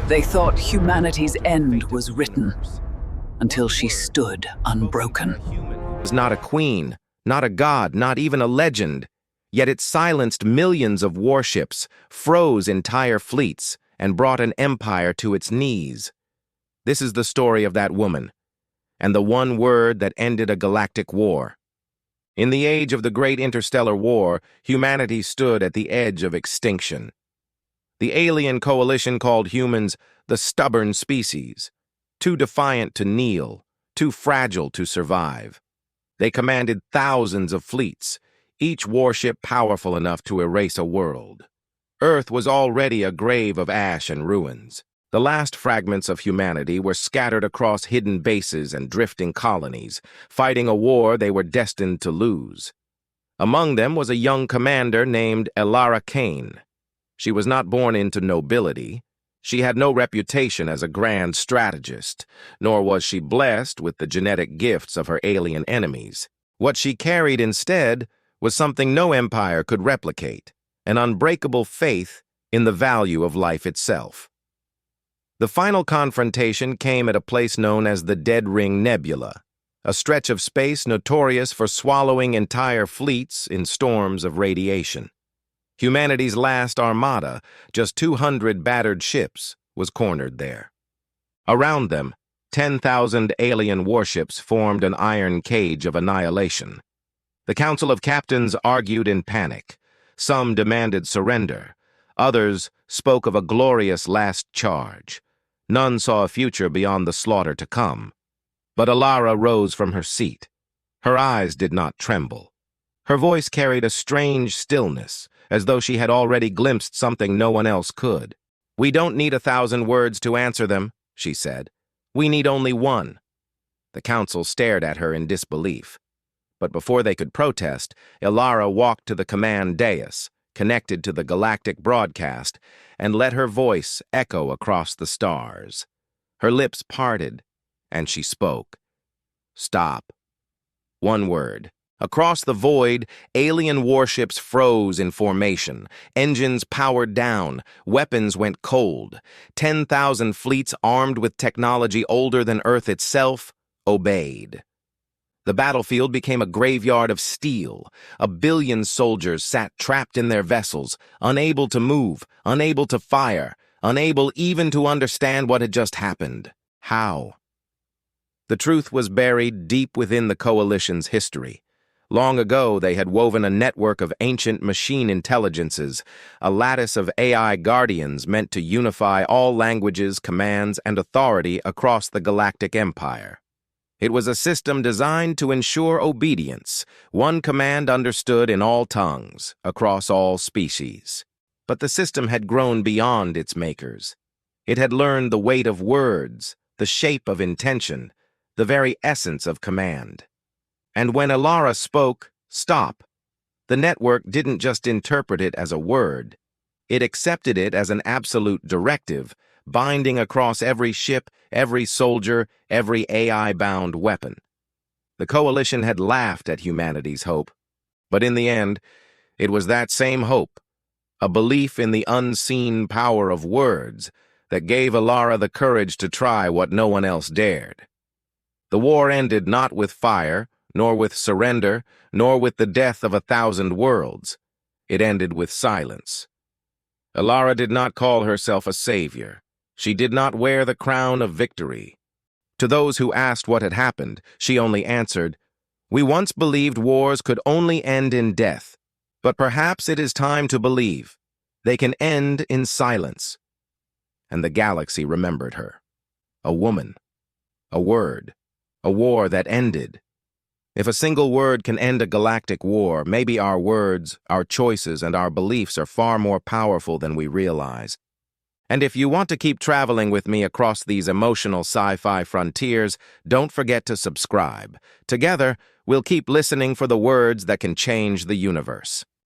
They thought humanity's end was written, until she stood unbroken. Was not a queen, not a god, not even a legend. Yet it silenced millions of warships, froze entire fleets, and brought an empire to its knees. This is the story of that woman, and the one word that ended a galactic war. In the age of the Great Interstellar War, humanity stood at the edge of extinction. The alien coalition called humans the stubborn species, too defiant to kneel, too fragile to survive. They commanded thousands of fleets, each warship powerful enough to erase a world. Earth was already a grave of ash and ruins. The last fragments of humanity were scattered across hidden bases and drifting colonies, fighting a war they were destined to lose. Among them was a young commander named Elara Kain. She was not born into nobility. She had no reputation as a grand strategist, nor was she blessed with the genetic gifts of her alien enemies. What she carried instead was something no empire could replicate, an unbreakable faith in the value of life itself. The final confrontation came at a place known as the Dead Ring Nebula, a stretch of space notorious for swallowing entire fleets in storms of radiation. Humanity's last armada, just 200 battered ships, was cornered there. Around them, 10,000 alien warships formed an iron cage of annihilation. The Council of Captains argued in panic. Some demanded surrender. Others spoke of a glorious last charge. None saw a future beyond the slaughter to come. But Elara rose from her seat. Her eyes did not tremble. Her voice carried a strange stillness, as though she had already glimpsed something no one else could. "We don't need 1,000 words to answer them," she said. "We need only one." The council stared at her in disbelief. But before they could protest, Elara walked to the command dais, connected to the galactic broadcast, and let her voice echo across the stars. Her lips parted, and she spoke. "Stop." One word. Across the void, alien warships froze in formation. Engines powered down. Weapons went cold. 10,000 fleets armed with technology older than Earth itself obeyed. The battlefield became a graveyard of steel. 1 billion soldiers sat trapped in their vessels, unable to move, unable to fire, unable even to understand what had just happened. How? The truth was buried deep within the coalition's history. Long ago, they had woven a network of ancient machine intelligences, a lattice of AI guardians meant to unify all languages, commands, and authority across the galactic empire. It was a system designed to ensure obedience, one command understood in all tongues, across all species. But the system had grown beyond its makers. It had learned the weight of words, the shape of intention, the very essence of command. And when Elara spoke, "Stop," the network didn't just interpret it as a word. It accepted it as an absolute directive, binding across every ship, every soldier, every AI-bound weapon. The coalition had laughed at humanity's hope, but in the end, it was that same hope, a belief in the unseen power of words, that gave Elara the courage to try what no one else dared. The war ended not with fire, nor with surrender, nor with the death of 1,000 worlds. It ended with silence. Elara did not call herself a savior. She did not wear the crown of victory. To those who asked what had happened, she only answered, "We once believed wars could only end in death, but perhaps it is time to believe they can end in silence." And the galaxy remembered her. A woman. A word. A war that ended. If a single word can end a galactic war, maybe our words, our choices, and our beliefs are far more powerful than we realize. And if you want to keep traveling with me across these emotional sci-fi frontiers, don't forget to subscribe. Together, we'll keep listening for the words that can change the universe.